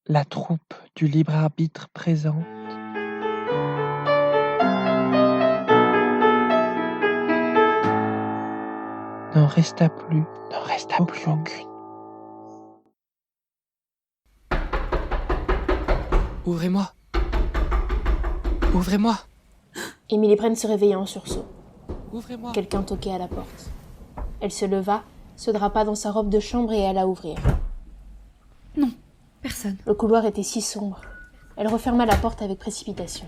La troupe du libre arbitre présente n'en resta plus aucune. Ouvrez-moi. Ouvrez-moi. Émilie Brent se réveilla en sursaut. Ouvrez-moi. Quelqu'un toquait à la porte. Elle se leva, se drapa dans sa robe de chambre et alla ouvrir. Non, personne. Le couloir était si sombre. Elle referma la porte avec précipitation.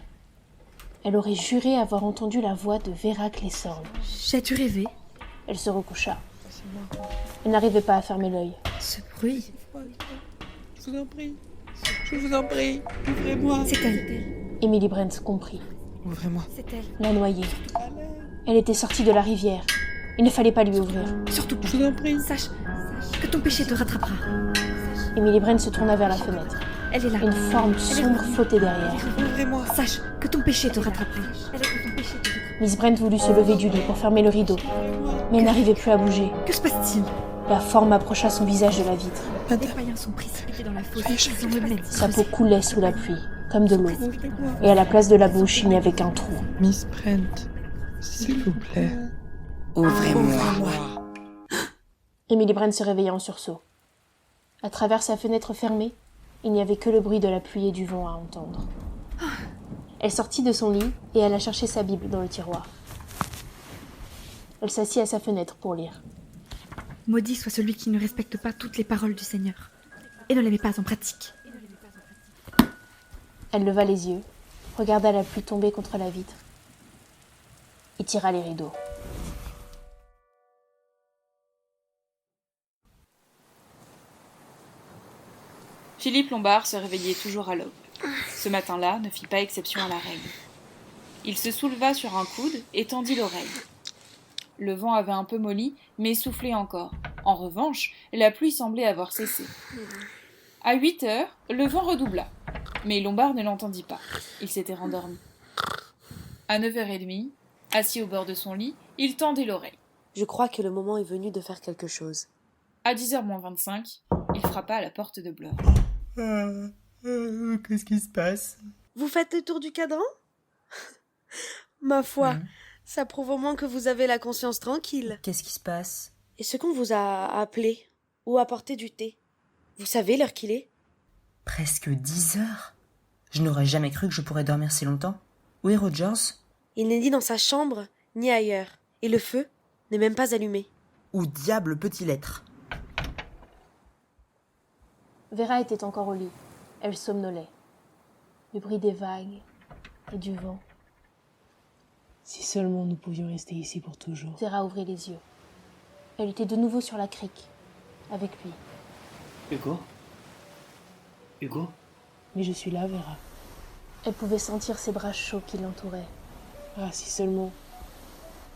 Elle aurait juré avoir entendu la voix de Vera Clessorn. J'ai dû rêver. Elle se recoucha. Elle n'arrivait pas à fermer l'œil. Ce bruit, Je vous en prie. Je vous en prie. Ouvrez-moi. c'est elle. Émilie Brent comprit. Ouvrez-moi. C'est elle. La noyée. Elle était sortie de la rivière. Il ne fallait pas lui ouvrir. Surtout pas. Je vous en prie. Sache que ton péché te rattrapera. Émilie Brent se tourna vers la fenêtre. Elle est là. Une forme sombre flottait derrière. Ouvrez-moi. Sache que ton péché te rattrapera. Miss Brent voulut se lever du lit pour fermer le rideau, mais elle n'arrivait plus à bouger. Que se passe-t-il? La forme approcha son visage de la vitre. Les païens sont précipités dans la fosse. Ils ont eux-mêmes Sa peau coulait sous la pluie, comme de l'eau. Et à la place de la bouche, il n'y avait qu'un trou. Miss Brent, s'il vous plaît. Ouvrez-moi. Émilie Brent se réveilla en sursaut. À travers sa fenêtre fermée, il n'y avait que le bruit de la pluie et du vent à entendre. Elle sortit de son lit et alla chercher sa Bible dans le tiroir. Elle s'assit à sa fenêtre pour lire. Maudit soit celui qui ne respecte pas toutes les paroles du Seigneur et ne les met pas en pratique. Elle leva les yeux, regarda la pluie tomber contre la vitre et tira les rideaux. Philippe Lombard se réveillait toujours à l'aube. Ce matin-là ne fit pas exception à la règle. Il se souleva sur un coude et tendit l'oreille. Le vent avait un peu molli, mais soufflait encore. En revanche, la pluie semblait avoir cessé. À 8 heures, le vent redoubla. Mais Lombard ne l'entendit pas. Il s'était rendormi. À 9h30, assis au bord de son lit, il tendait l'oreille. Je crois que le moment est venu de faire quelque chose. À 10h moins 25, il frappa à la porte de Blore. Qu'est-ce qui se passe? Vous faites le tour du cadran? Ma foi, ça prouve au moins que vous avez la conscience tranquille. Qu'est-ce qui se passe? Est-ce qu'on vous a appelé ou apporté du thé? Vous savez l'heure qu'il est? Presque 10 heures? Je n'aurais jamais cru que je pourrais dormir si longtemps. Où est Rogers? Il n'est ni dans sa chambre, ni ailleurs. Et le feu n'est même pas allumé. Où diable peut-il être? Vera était encore au lit. Elle somnolait. Le bruit des vagues et du vent. Si seulement nous pouvions rester ici pour toujours. Vera ouvrit les yeux. Elle était de nouveau sur la crique, avec lui. Hugo? Mais je suis là, Vera. Elle pouvait sentir ses bras chauds qui l'entouraient. Ah, si seulement.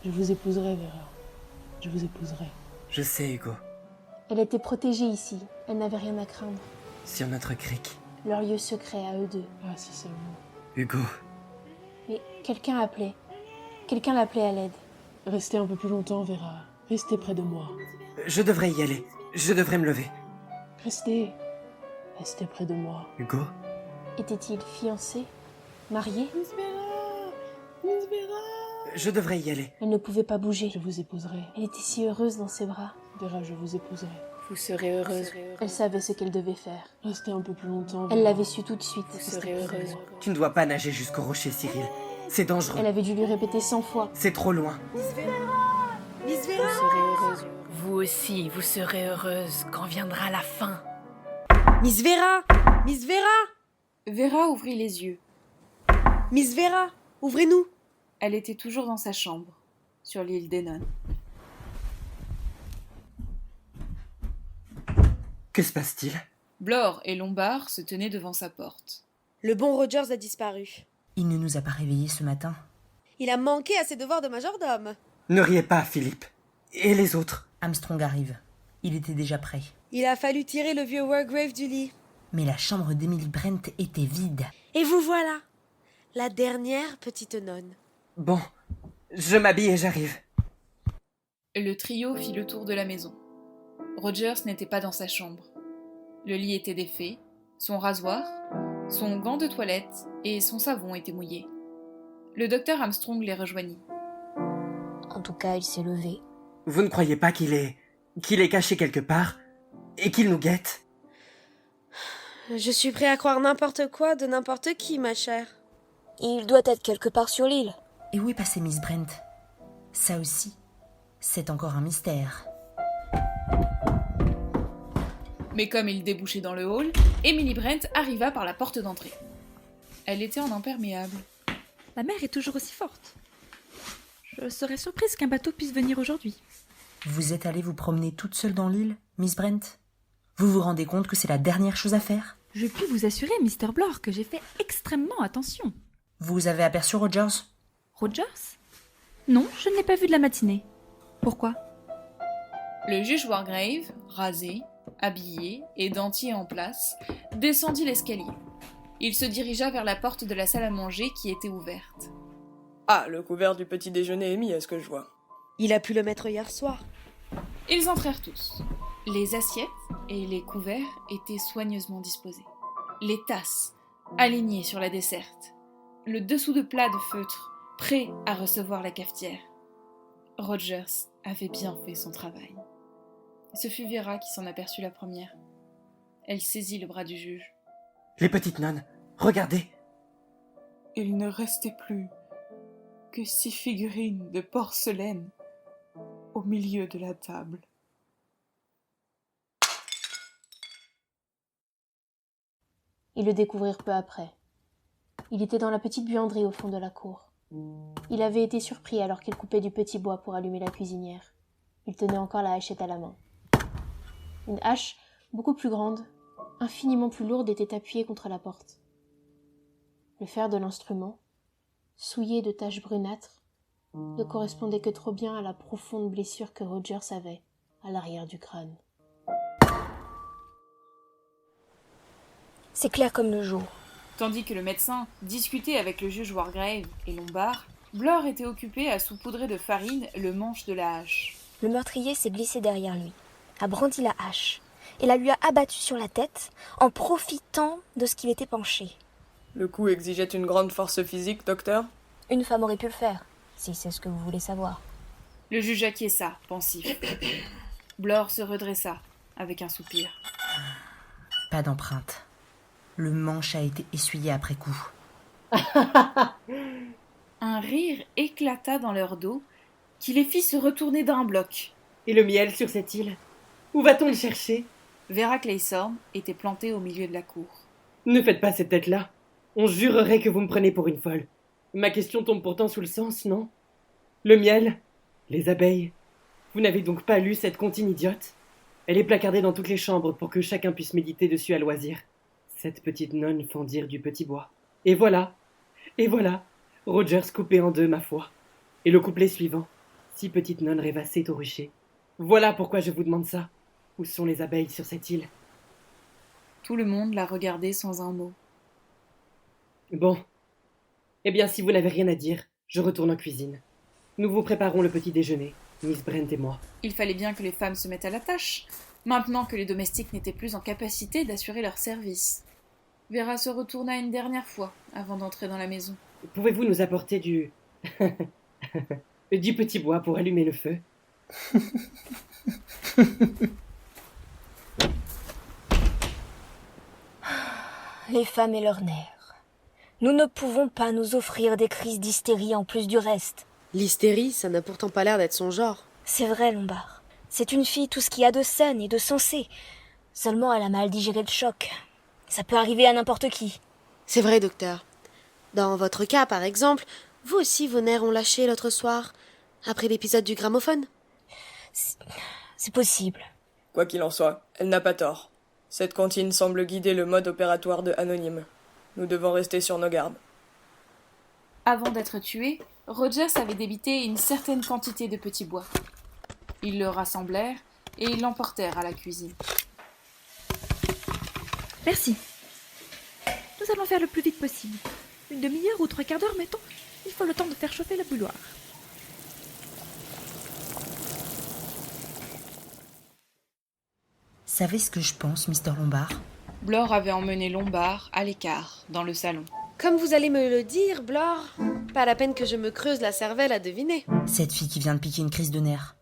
Je vous épouserai, Vera. Je vous épouserai. Je sais, Hugo. Elle était protégée ici. Elle n'avait rien à craindre. Sur notre crique. Leur lieu secret à eux deux. Ah, si seulement. Hugo. Mais quelqu'un appelait. Quelqu'un l'appelait à l'aide. Restez un peu plus longtemps, Vera. Restez près de moi. Je devrais y aller. Je devrais me lever. Restez. Restez près de moi. Hugo? Était-il fiancé? Marié? Je devrais y aller. Elle ne pouvait pas bouger. Je vous épouserai. Elle était si heureuse dans ses bras. Vera, je vous épouserai. Vous serez heureuse. Elle savait ce qu'elle devait faire. Restez un peu plus longtemps, Elle Vera. l'avait su tout de suite. Restez près de moi. Tu ne dois pas nager jusqu'au rocher, Cyril. C'est dangereux. Elle avait dû lui répéter 100 fois. C'est trop loin. Miss Vera! Vous aussi, vous serez heureuse quand viendra la fin. Miss Vera! Miss Vera! Vera ouvrit les yeux. Miss Vera! Ouvrez-nous! Elle était toujours dans sa chambre, sur l'île d'Enon. Que se passe-t-il? Blore et Lombard se tenaient devant sa porte. Le bon Rogers a disparu. Il ne nous a pas réveillés ce matin. Il a manqué à ses devoirs de majordome. Ne riez pas, Philippe. Et les autres? Armstrong arrive. Il était déjà prêt. Il a fallu tirer le vieux Wargrave du lit. Mais la chambre d'Emily Brent était vide. Et vous voilà! La dernière petite nonne. Bon, je m'habille et j'arrive. Le trio fit le tour de la maison. Rogers n'était pas dans sa chambre. Le lit était défait, Son rasoir, son gant de toilette et son savon étaient mouillés. Le docteur Armstrong les rejoignit. En tout cas, il s'est levé. Vous ne croyez pas qu'il est caché quelque part et qu'il nous guette? Je suis prêt à croire n'importe quoi de n'importe qui, ma chère. Il doit être quelque part sur l'île. Et où est passée Miss Brent? Ça aussi, c'est encore un mystère. Mais comme il débouchait dans le hall, Emily Brent arriva par la porte d'entrée. Elle était en imperméable. La mer est toujours aussi forte. Je serais surprise qu'un bateau puisse venir aujourd'hui. Vous êtes allée vous promener toute seule dans l'île, Miss Brent? Vous vous rendez compte que c'est la dernière chose à faire? Je puis vous assurer, Mr. Blore, que j'ai fait extrêmement attention. Vous avez aperçu Rogers? Rogers? Non, je ne l'ai pas vu de la matinée. Pourquoi? Le juge Wargrave, rasé, habillé et dentier en place, descendit l'escalier. Il se dirigea vers la porte de la salle à manger qui était ouverte. Ah, le couvert du petit déjeuner est mis, est-ce que je vois? Il a pu le mettre hier soir. Ils entrèrent tous. Les assiettes et les couverts étaient soigneusement disposés. Les tasses, alignées sur la desserte. Le dessous de plat de feutre, prêt à recevoir la cafetière. Rogers avait bien fait son travail. Ce fut Vera qui s'en aperçut la première. Elle saisit le bras du juge. Les petites nonnes, regardez! Il ne restait plus que 6 figurines de porcelaine au milieu de la table. Ils le découvrirent peu après. Il était dans la petite buanderie au fond de la cour. Il avait été surpris alors qu'il coupait du petit bois pour allumer la cuisinière. Il tenait encore la hachette à la main. Une hache, beaucoup plus grande, infiniment plus lourde, était appuyée contre la porte. Le fer de l'instrument, souillé de taches brunâtres, ne correspondait que trop bien à la profonde blessure que Rogers avait à l'arrière du crâne. C'est clair comme le jour. Tandis que le médecin discutait avec le juge Wargrave et Lombard, Blore était occupé à saupoudrer de farine le manche de la hache. Le meurtrier s'est glissé derrière lui, a brandi la hache et la lui a abattue sur la tête en profitant de ce qu'il était penché. Le coup exigeait une grande force physique, docteur? Une femme aurait pu le faire, si c'est ce que vous voulez savoir. Le juge acquiesça, pensif. Blore se redressa, avec un soupir. Pas d'empreinte. Le manche a été essuyé après coup. Un rire éclata dans leur dos, qui les fit se retourner d'un bloc. Et le miel sur cette île? Où va-t-on le chercher? Vera Claythorne était plantée au milieu de la cour. Ne faites pas cette tête-là. On jurerait que vous me prenez pour une folle. Ma question tombe pourtant sous le sens, non? Le miel? Les abeilles? Vous n'avez donc pas lu cette comptine idiote? Elle est placardée dans toutes les chambres pour que chacun puisse méditer dessus à loisir. Cette petite nonne fendir du petit bois. Et voilà, Rogers coupé en deux, ma foi. Et le couplet suivant. 6 petites nonnes rêvassées au rucher. Voilà pourquoi je vous demande ça. Où sont les abeilles sur cette île? Tout le monde la regardait sans un mot. Bon. Eh bien, si vous n'avez rien à dire, je retourne en cuisine. Nous vous préparons le petit déjeuner, Miss Brent et moi. Il fallait bien que les femmes se mettent à la tâche, maintenant que les domestiques n'étaient plus en capacité d'assurer leur service. Vera se retourna une dernière fois avant d'entrer dans la maison. Pouvez-vous nous apporter du petit bois pour allumer le feu? Les femmes et leurs nerfs. Nous ne pouvons pas nous offrir des crises d'hystérie en plus du reste. L'hystérie, ça n'a pourtant pas l'air d'être son genre. C'est vrai, Lombard. C'est une fille tout ce qu'il y a de saine et de sensé. Seulement, elle a mal digéré le choc. Ça peut arriver à n'importe qui. C'est vrai, docteur. Dans votre cas, par exemple, vous aussi vos nerfs ont lâché l'autre soir, après l'épisode du gramophone? C'est possible. Quoi qu'il en soit, elle n'a pas tort. Cette comptine semble guider le mode opératoire de Anonyme. Nous devons rester sur nos gardes. Avant d'être tué, Rogers avait débité une certaine quantité de petits bois. Ils le rassemblèrent et ils l'emportèrent à la cuisine. Merci. Nous allons faire le plus vite possible. Une demi-heure ou 3/4 d'heure, mettons. Il faut le temps de faire chauffer la bouilloire. Savez ce que je pense, Mr. Lombard? Blore avait emmené Lombard à l'écart, dans le salon. Comme vous allez me le dire, Blore, pas la peine que je me creuse la cervelle à deviner. Cette fille qui vient de piquer une crise de nerfs.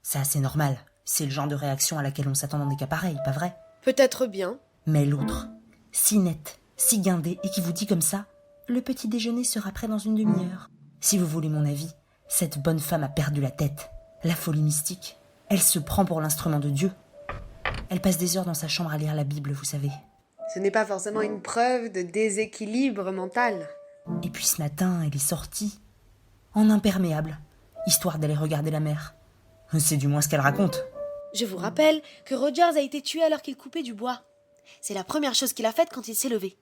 Ça, c'est normal. C'est le genre de réaction à laquelle on s'attend dans des cas pareils, pas vrai? Peut-être bien. Mais l'autre, si nette, si guindée, et qui vous dit comme ça, le petit déjeuner sera prêt dans une demi-heure. Si vous voulez mon avis, cette bonne femme a perdu la tête. La folie mystique. Elle se prend pour l'instrument de Dieu. Elle passe des heures dans sa chambre à lire la Bible, vous savez. Ce n'est pas forcément une preuve de déséquilibre mental. Et puis ce matin, elle est sortie, en imperméable, histoire d'aller regarder la mer. C'est du moins ce qu'elle raconte. Je vous rappelle que Rogers a été tué alors qu'il coupait du bois. C'est la première chose qu'il a faite quand il s'est levé.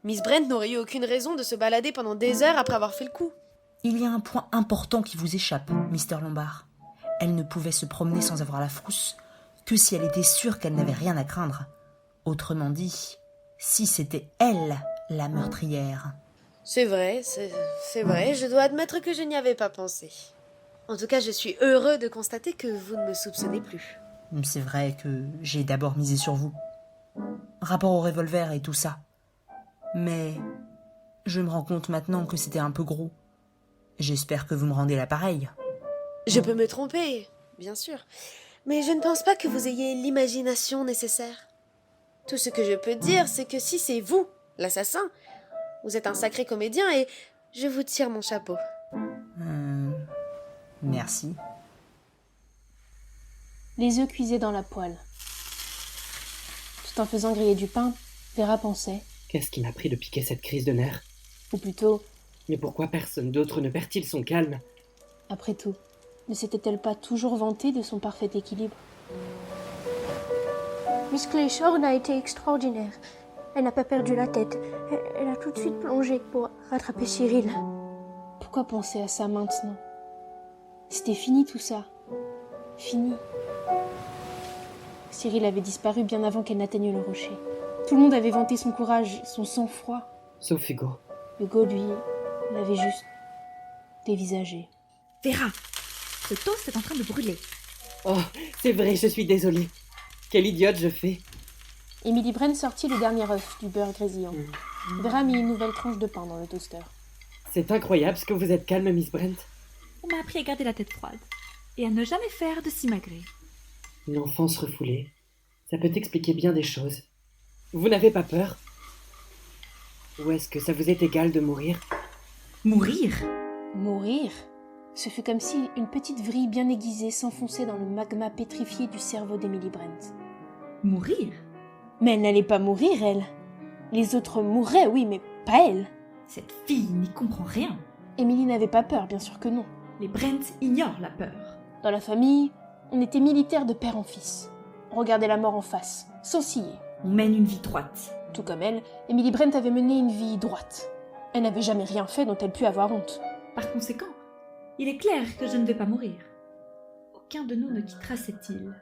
Miss Brent n'aurait eu aucune raison de se balader pendant des heures après avoir fait le coup. Il y a un point important qui vous échappe, Mr. Lombard. Elle ne pouvait se promener sans avoir la frousse que si elle était sûre qu'elle n'avait rien à craindre. Autrement dit, si c'était elle, la meurtrière. C'est vrai, je dois admettre que je n'y avais pas pensé. En tout cas, je suis heureux de constater que vous ne me soupçonnez plus. C'est vrai que j'ai d'abord misé sur vous. Rapport au revolver et tout ça. Mais je me rends compte maintenant que c'était un peu gros. J'espère que vous me rendez l'appareil. Je peux me tromper, bien sûr. Mais je ne pense pas que vous ayez l'imagination nécessaire. Tout ce que je peux dire, c'est que si c'est vous, l'assassin, vous êtes un sacré comédien et je vous tire mon chapeau. Merci. Les œufs cuisaient dans la poêle. Tout en faisant griller du pain, Vera pensait. Qu'est-ce qui m'a pris de piquer cette crise de nerfs? Ou plutôt... Mais pourquoi personne d'autre ne perd-il son calme? Après tout, ne s'était-elle pas toujours vantée de son parfait équilibre? Miss Clayshorn a été extraordinaire. Elle n'a pas perdu la tête. Elle a tout de suite plongé pour rattraper Cyril. Pourquoi penser à ça maintenant? C'était fini tout ça. Fini. Cyril avait disparu bien avant qu'elle n'atteigne le rocher. Tout le monde avait vanté son courage, son sang-froid. Sauf Hugo. Hugo, lui, l'avait juste dévisagé. Vera, ce toast est en train de brûler. Oh, c'est vrai, je suis désolée. Quelle idiote je fais. Emily Brent sortit le dernier œuf du beurre grésillant. Vera mit une nouvelle tranche de pain dans le toaster. C'est incroyable ce que vous êtes calme, Miss Brent. On m'a appris à garder la tête froide et à ne jamais faire de simagrée. Une enfance refoulée, ça peut expliquer bien des choses. Vous n'avez pas peur? Ou est-ce que ça vous est égal de mourir? Mourir? Mourir? Ce fut comme si une petite vrille bien aiguisée s'enfonçait dans le magma pétrifié du cerveau d'Emily Brent. Mourir? Mais elle n'allait pas mourir, elle. Les autres mourraient, oui, mais pas elle. Cette fille n'y comprend rien. Emily n'avait pas peur, bien sûr que non. Les Brent ignorent la peur. Dans la famille, on était militaires de père en fils. On regardait la mort en face, sans ciller. On mène une vie droite. Tout comme elle, Emily Brent avait mené une vie droite. Elle n'avait jamais rien fait dont elle pût avoir honte. Par conséquent, il est clair que je ne vais pas mourir. Aucun de nous ne quittera cette île.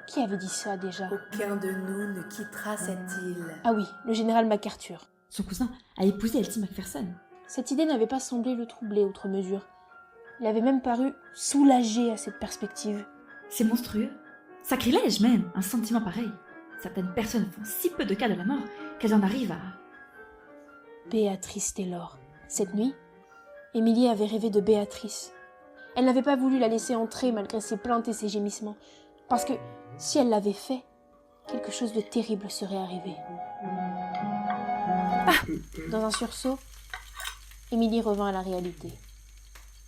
Qui avait dit ça déjà? Aucun de nous ne quittera cette île. Ah oui, le général MacArthur. Son cousin a épousé Elsie Macpherson. Cette idée n'avait pas semblé le troubler outre mesure. Il avait même paru soulagé à cette perspective. C'est monstrueux. Sacrilège même, un sentiment pareil. Certaines personnes font si peu de cas de la mort qu'elles en arrivent à... Béatrice Taylor. Cette nuit, Émilie avait rêvé de Béatrice. Elle n'avait pas voulu la laisser entrer malgré ses plaintes et ses gémissements, parce que si elle l'avait fait, quelque chose de terrible serait arrivé. Dans un sursaut, Émilie revint à la réalité.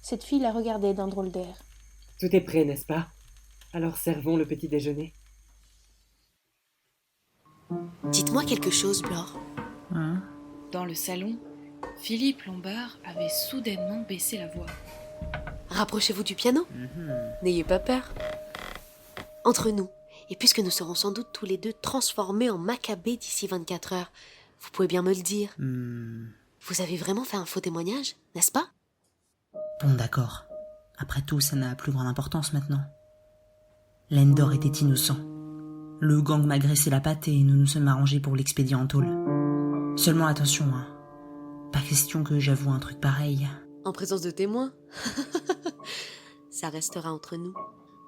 Cette fille la regardait d'un drôle d'air. Tout est prêt, n'est-ce pas? Alors servons le petit déjeuner. Dites-moi quelque chose, Blore. Dans le salon, Philippe Lombard avait soudainement baissé la voix. Rapprochez-vous du piano. N'ayez pas peur. Entre nous, et puisque nous serons sans doute tous les deux transformés en Maccabées d'ici 24 heures, vous pouvez bien me le dire. Vous avez vraiment fait un faux témoignage, n'est-ce pas? Bon, d'accord. Après tout, ça n'a plus grande importance maintenant. Lendor était innocent. Le gang m'a graissé la patte et nous nous sommes arrangés pour l'expédier en tôle. Seulement attention, hein. Pas question que j'avoue un truc pareil. En présence de témoins? Ça restera entre nous.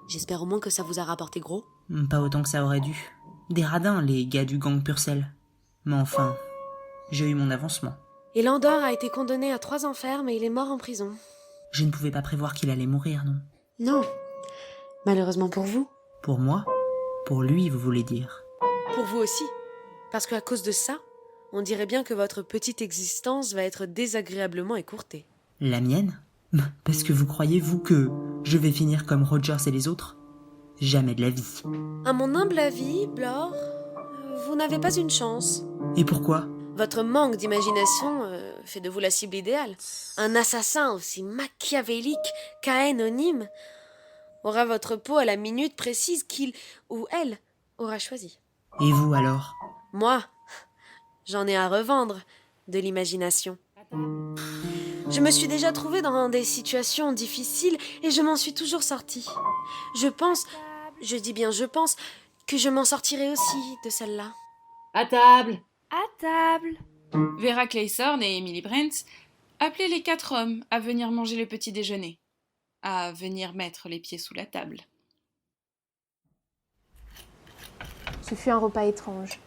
J'espère au moins que ça vous a rapporté gros. Pas autant que ça aurait dû. Des radins, les gars du gang Purcell. Mais enfin, j'ai eu mon avancement. Et Landor a été condamné à 3 ans ferme et il est mort en prison. Je ne pouvais pas prévoir qu'il allait mourir, non? Non. Malheureusement pour vous. Pour moi? Pour lui, vous voulez dire? Pour vous aussi. Parce qu'à cause de ça, on dirait bien que votre petite existence va être désagréablement écourtée. La mienne? Parce que vous croyez, vous, que je vais finir comme Rogers et les autres? Jamais de la vie. À mon humble avis, Blore, vous n'avez pas une chance. Et pourquoi? Votre manque d'imagination fait de vous la cible idéale. Un assassin aussi machiavélique qu'anonyme aura votre peau à la minute précise qu'il ou elle aura choisi. Et vous alors? Moi, j'en ai à revendre de l'imagination. Je me suis déjà trouvée dans des situations difficiles et je m'en suis toujours sortie. Je pense que je m'en sortirai aussi de celle-là. À table! À table! Vera Claythorne et Emily Brent appelaient les 4 hommes à venir manger le petit déjeuner, à venir mettre les pieds sous la table. Ce fut un repas étrange.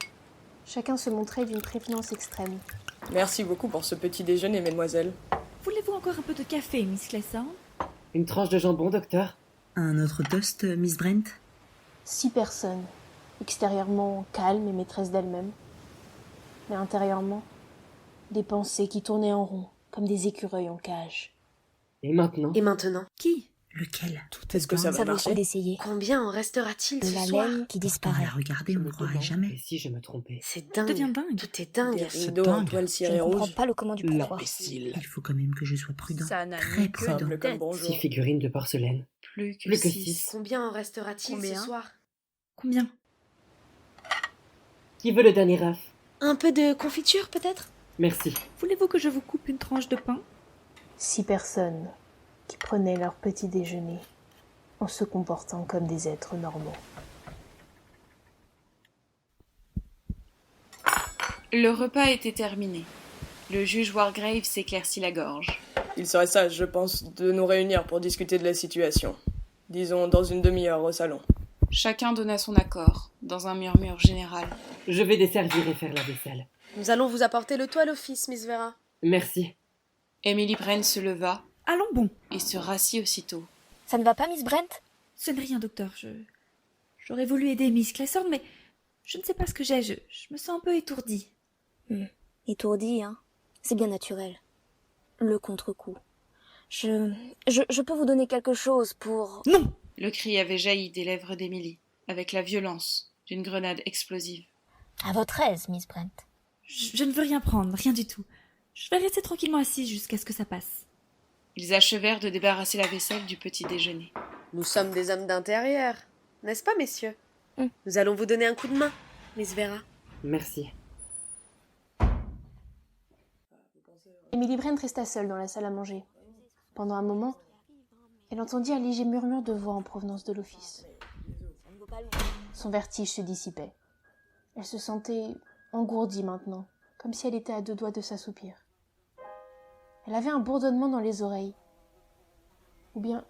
Chacun se montrait d'une prévenance extrême. Merci beaucoup pour ce petit déjeuner, mesdemoiselles. Voulez-vous encore un peu de café, Miss Claythorne? Une tranche de jambon, docteur? Un autre toast, Miss Brent? 6 personnes, extérieurement calmes et maîtresses d'elles-mêmes, mais intérieurement, des pensées qui tournaient en rond, comme des écureuils en cage. Et maintenant? Qui? Lequel? Est-ce que ça va Ça vaut le marcher? coup d'essayer. Combien en restera-t-il De ce la soir? laine qui À disparaît. la regarder, on ne croirait jamais. Et si je me trompais? C'est Ça dingue. devient dingue. Tout est dingue. Des rideaux en toile Je cirée ne comprends rouge. pas le comment du pourquoi. Il faut quand même que je sois prudent. Ça n'a Très ni queue prudent. ni Simple comme tête. bonjour. 6 figurines de porcelaine. Plus que Plus que 6. 6. Combien en restera-t-il Combien? ce soir? Combien? Qui veut le dernier raf? Un peu de confiture, peut-être? Merci. Voulez-vous que je vous coupe une tranche de pain? 6 personnes qui prenaient leur petit déjeuner en se comportant comme des êtres normaux. Le repas était terminé. Le juge Wargrave s'éclaircit la gorge. Il serait sage, je pense, de nous réunir pour discuter de la situation. Disons dans une demi-heure au salon. Chacun donna son accord, dans un murmure général. Je vais desservir et faire la vaisselle. Nous allons vous apporter le toit à l'office, Miss Vera. Merci. Emily Brent se leva Allons bon. et se rassit aussitôt. Ça ne va pas, Miss Brent? Ce n'est rien, docteur. J'aurais voulu aider Miss Claythorne, mais je ne sais pas ce que j'ai. Je me sens un peu étourdie. Étourdi, hein. C'est bien naturel. Le contre-coup. Je peux vous donner quelque chose pour... Non! Le cri avait jailli des lèvres d'Emily, avec la violence d'une grenade explosive. À votre aise, Miss Brent. Je ne veux rien prendre, rien du tout. Je vais rester tranquillement assise jusqu'à ce que ça passe. Ils achevèrent de débarrasser la vaisselle du petit déjeuner. Nous sommes des hommes d'intérieur, n'est-ce pas, messieurs? Nous allons vous donner un coup de main, Miss Vera. Merci. Emily Brent resta seule dans la salle à manger. Pendant un moment, elle entendit un léger murmure de voix en provenance de l'office. Son vertige se dissipait. Elle se sentait engourdie maintenant, comme si elle était à 2 doigts de s'assoupir. Elle avait un bourdonnement dans les oreilles. Ou bien,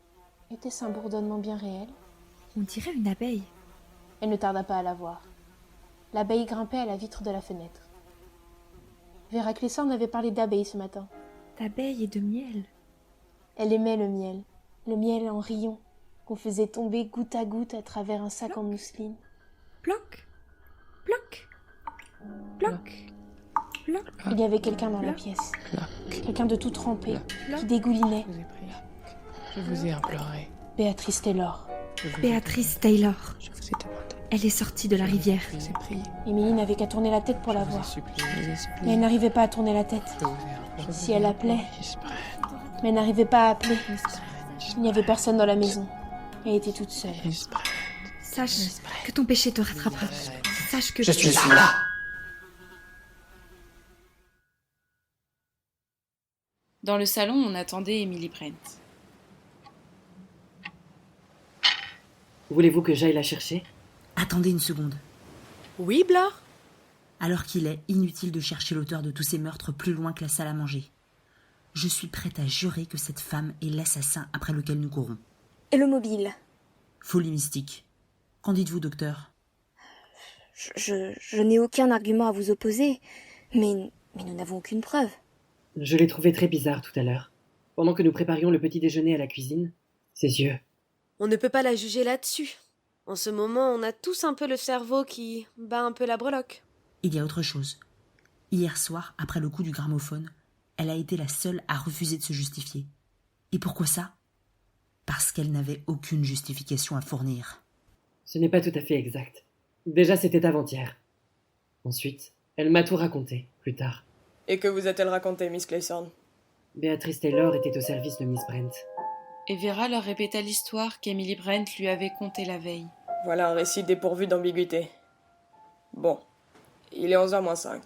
était-ce un bourdonnement bien réel? On dirait une abeille. Elle ne tarda pas à la voir. L'abeille grimpait à la vitre de la fenêtre. Vera Claythorne avait parlé d'abeilles ce matin. D'abeille et de miel. Elle aimait le miel en rayon, qu'on faisait tomber goutte à goutte à travers un sac en mousseline. Ploc, ploc, ploc, ploc. Il y avait quelqu'un dans la pièce. Quelqu'un de tout trempé, qui dégoulinait. Je vous ai prié. Je vous ai imploré. Béatrice Taylor. Béatrice Taylor. Je vous ai demandé. Elle est sortie de la rivière. Je vous ai prié. Émilie n'avait qu'à tourner la tête pour la Je vous ai voir. supplié. Je vous ai supplié. Mais elle n'arrivait pas à tourner la tête. Je vous ai imploré. Si elle appelait, Miss Brent. mais elle n'arrivait pas à appeler. Il n'y avait personne dans la maison. Elle était toute seule. Miss Brent. Sache que ton péché te rattrapera. Sache que Je suis là. Dans le salon, on attendait Emily Brent. Voulez-vous que j'aille la chercher? Attendez une seconde. Oui, Blore? Alors qu'il est inutile de chercher l'auteur de tous ces meurtres plus loin que la salle à manger. Je suis prête à jurer que cette femme est l'assassin après lequel nous courons. Et le mobile? Folie mystique. Qu'en dites-vous, docteur? Je n'ai aucun argument à vous opposer, mais nous n'avons aucune preuve. Je l'ai trouvé très bizarre tout à l'heure. Pendant que nous préparions le petit déjeuner à la cuisine, ses yeux. On ne peut pas la juger là-dessus. En ce moment, on a tous un peu le cerveau qui bat un peu la breloque. Il y a autre chose. Hier soir, après le coup du gramophone, elle a été la seule à refuser de se justifier. Et pourquoi ça ? Parce qu'elle n'avait aucune justification à fournir. Ce n'est pas tout à fait exact. Déjà, c'était avant-hier. Ensuite, elle m'a tout raconté, plus tard. Et que vous a-t-elle raconté, Miss Clayson? Béatrice Taylor était au service de Miss Brent. Et Vera leur répéta l'histoire qu'Emily Brent lui avait contée la veille. Voilà un récit dépourvu d'ambiguïté. Bon, il est 11h-5.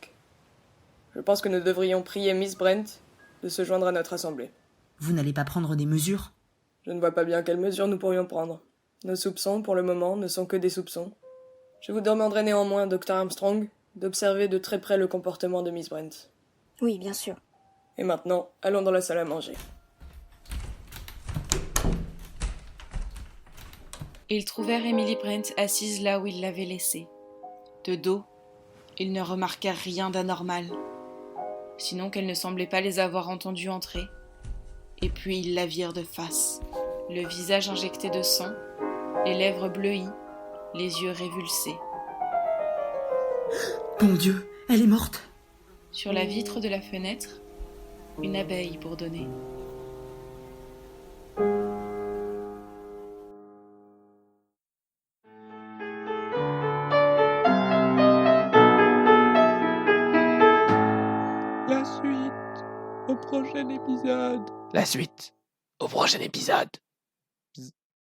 Je pense que nous devrions prier Miss Brent de se joindre à notre assemblée. Vous n'allez pas prendre des mesures ? Je ne vois pas bien quelles mesures nous pourrions prendre. Nos soupçons, pour le moment, ne sont que des soupçons. Je vous demanderai néanmoins, Dr. Armstrong, d'observer de très près le comportement de Miss Brent. Oui, bien sûr. Et maintenant, allons dans la salle à manger. Ils trouvèrent Emily Brent assise là où ils l'avaient laissée. De dos, ils ne remarquèrent rien d'anormal, sinon qu'elle ne semblait pas les avoir entendus entrer. Et puis ils la virent de face, le visage injecté de sang, les lèvres bleuies, les yeux révulsés. Mon Dieu, elle est morte. Sur la vitre de la fenêtre, une abeille bourdonnait. La suite au prochain épisode. La suite au prochain épisode.